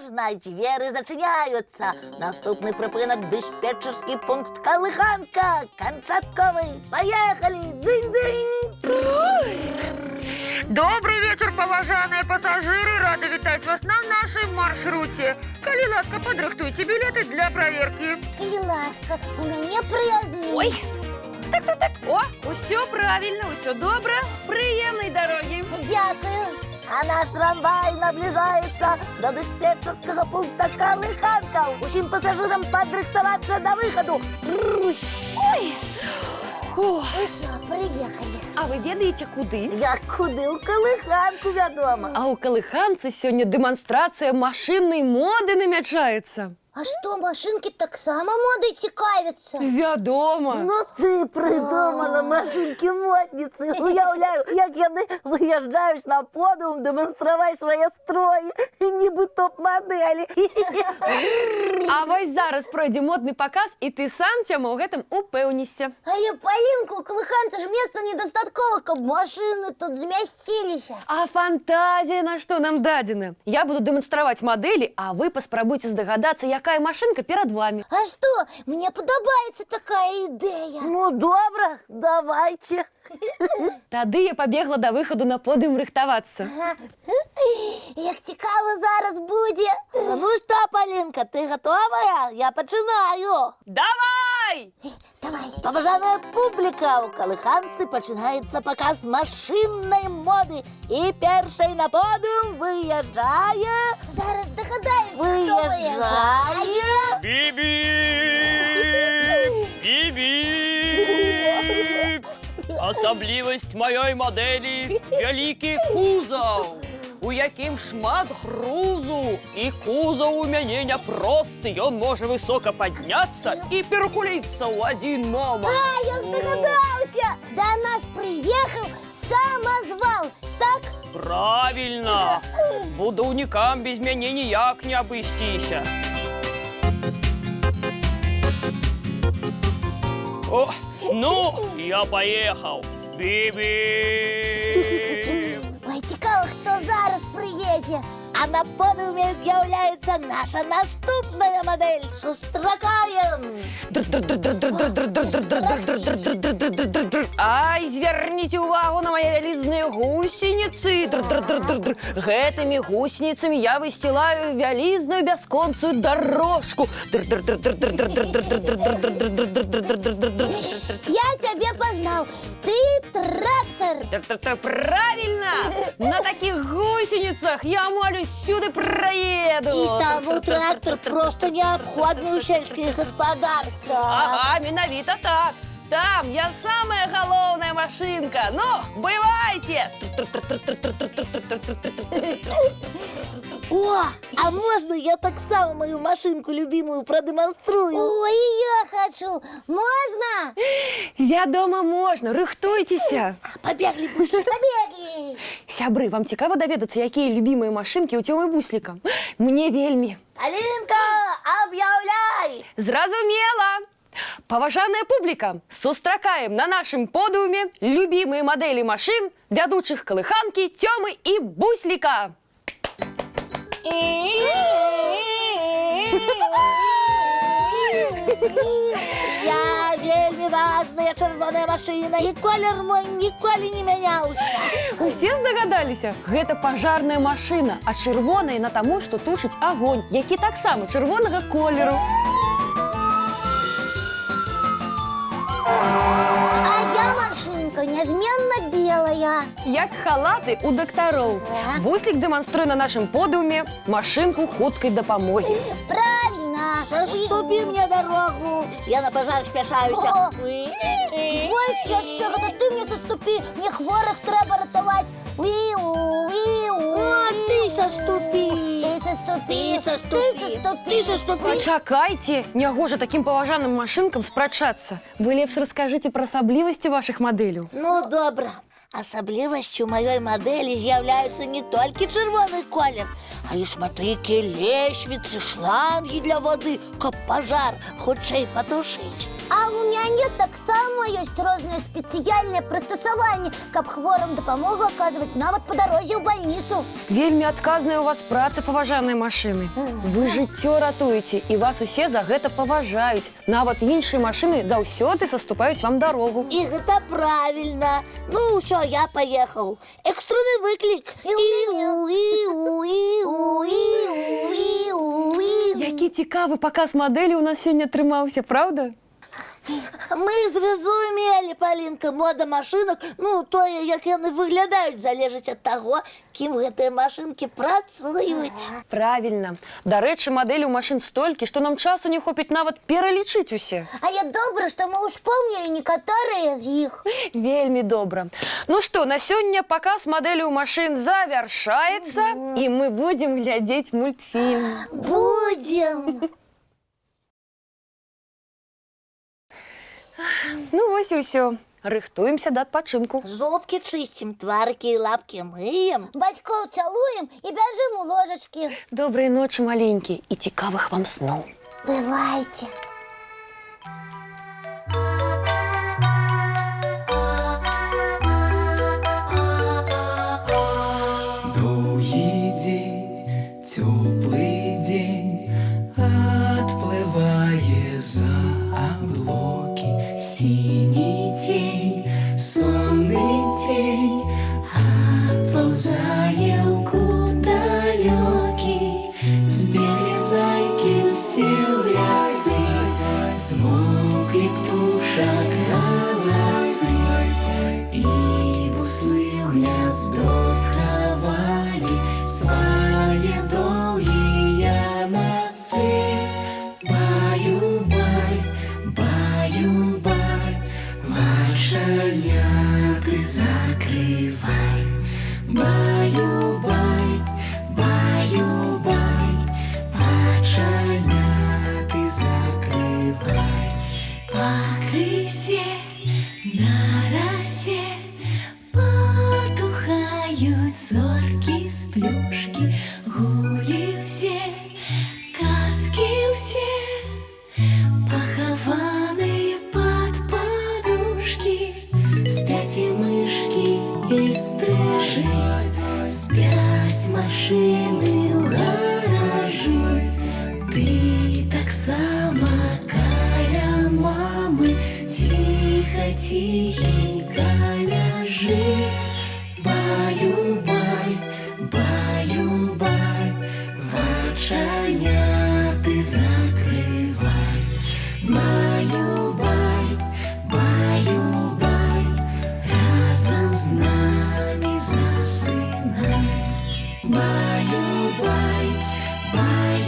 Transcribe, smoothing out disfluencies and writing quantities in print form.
можна, і двері зачиняються. Наступний припинок – диспетчерський пункт Колыханка. Камчатковий. Поїхали! Дзинь-дзинь! Добрый вечер, поважанные пассажиры! Рады вітать вас на нашем маршруте. Коли ласка, подрыхтуйте билеты для проверки. Коли ласка, у мяне прыязны. Ой, так. О, усё правильно, усё добре. Приємної дороги. Дякую. А наш трамвай наближається до диспетчерського пункту Колыханка. Усім пасажирам подрихтуватися до виходу. Ой. О, Ну що, приїхали. а ви ведаєте куди? Як куди? У Колыханку, відомо. А у Колыханцы сьогодні демонстрація машинної моди намічається. А що, машинки так само модою цікавляться? Відомо. Ну ти придумала машинки-модниці. Уявляю, як вони виїжджають на подіум демонструвати свої строї, ніби топ-моделі. А ось зараз пройде модний показ, і ти сам, Тьома, у гэтым упевнишся. Але, Полинка, у Колыханца ж места недостатково, каб машины тут змясціліся. А фантазія на що нам дадена? Я буду демонструвати моделі, а ви поспробуйте здогадатися, яка машинка перед вами. А що, мені подобається така ідея. Ну, добре, давайте. Тоді я побігла до виходу на подіум рихтуватися. Як цікаво зараз буде. Ну що, Полинка, ти готова? Я починаю. Давай! Давай. Поважана публіка, у Колыханці починається показ машинної моди. І перший на подіум виїжджає... Зараз догадаєш, хто виїжджає. Виїжджає... Бібі! Особливість моєї моделі – великий кузов, у яким шмат грузу. І кузов у мене не простий, він може високо піднятися і перекулитися в один момент. А, я здогадався. До нас приїхав самозвал, так? Правильно! Будівникам без мене ніяк не обістися. О, ну, я поїхав. Бібі! Ой, цікаво, хто зараз приїде. А на подіумі з'являється наша наступна модель. Зустрічаємо! Ай, зверніть увагу на мої вялізні гусениці. Гэтымі гусеницами я выстилаю вялізную бясконцую дорожку. Я тебе познал. Ты трактор. Правильно! На таких гусеницах я молюсь сюди проеду. І тому трактор просто необхідний у сільській господарці. Ага, менавіта так. Там я самая головная машинка. Ну, бывайте! О, а можна я так само мою машинку любимую продемонструю? Ой, я хочу. Можно? Вядома, можна. Рыхтуйтеся. Побегли быстро. Побегли. Сябры, вам цікаво даведацца, якія любімыя машинкі ў Тёмы Бусліка? Мне вельмі. Алинка, объявляй! Зразумела! Паважаная публіка, сустракаем на нашым подіумі любімыя мадэлі машын вядучых Колыханкі Тёмы і Бусліка. Я вельмі важная чырвоная машина, і колер мой ніколі не мяняўся. Усе здагадаліся? Гэта пажарная машына, а чырвоная на таму, што тушыць агонь, які таксама чырвонага колеру. А я машинка нязменно белая. Як халаты у дактароў. Буслік дэманструе на нашым подіумі машынку хуткай дапамогі. Правильно. Заступи мне дорогу, я на пожар спяшаюся. О. Ось яшчэ гэта ты мне заступі, мне хворых трэба ратаваць. О, ты саступи. Ты заступі. Ты саступи. Ты саступи. Пачакайце, нягожа такім паважаным машынкам спрачацца. Вы лепш раскажыце пра асаблівасці вашых мадэляў. Ну, добра. Асаблівасцю маёй мадэлі з'яўляецца не толькі чырвоны колер, а і шматлікія лесвіцы, шлангі для вады, каб пажар хутчэй патушыць. А у мяне таксама ёсць розныя спецыяльныя прыстасаванні, каб хворым дапамогу аказваць нават па дарозе ў бальніцу. Вельмі адказная у вас праца, паважаныя машыны. Вы жыццё ратуеце, і вас усе за гэта паважаюць. Нават іншыя машыны заўсёды саступаюць вам дарогу. І гэта правільна. Ну, ўсё, я паехаў. Экстраны выклік. Які цікавы паказ мадэлі ў нас сёння атрымаўся, правда? Мы зразумелі, Палінка, мода машынак, ну, тое, як яны выглядаюць, залежыць ад таго, кім гэтыя машынкі працуюць. Правільна. Дарэчы, мадэлі ў машын столькі, што нам часу не хопіць нават пералічыць усе. А як добра, што мы ўспомнілі некаторыя з іх. Вельмі добра. Ну што, на сёння паказ мадэлі ў машын завяршаецца, і мы будзем глядзець мультфільм. Будзем. Ну вось і ўсё. Рыхтуемся да адпачынку. Зубкі чысцім, тварыкі і лапкі мыем. Бацькоў цалуем і бяжым у ложачкі. Добрай ночы, маленькі, і цікавых вам сноў. Бывайце. Доўгі дзень, цёплы дзень, адплывае за аблокі. Сіні тень, сонны тень, адпаўзае ў кут далёкі. Збеглі зайкі ўсе ў лясы, змоўклі птушак галасы, і буслы ў гняздо схавалі свае доўгія носы. Баю-бай, баю-бай, вачаняты закрывай. Баю-бай, баю-бай, вачаняты закрывай. Пакрысе, на расе потухаюць зоркі з плюшкі. Гулі ўсе, казкі ўсе, пахаваныя пад падушкі. Спяць і мышкі, і стрыжы, спяць машыны ў гаражы. Ты таксама каля мамы ціха-ціхенька ляжы. Баю-бай, баю-бай, вачаняты закрывай. Баю-бай, баю-бай, разам з намі засынай. Баю-бай, баю-бай,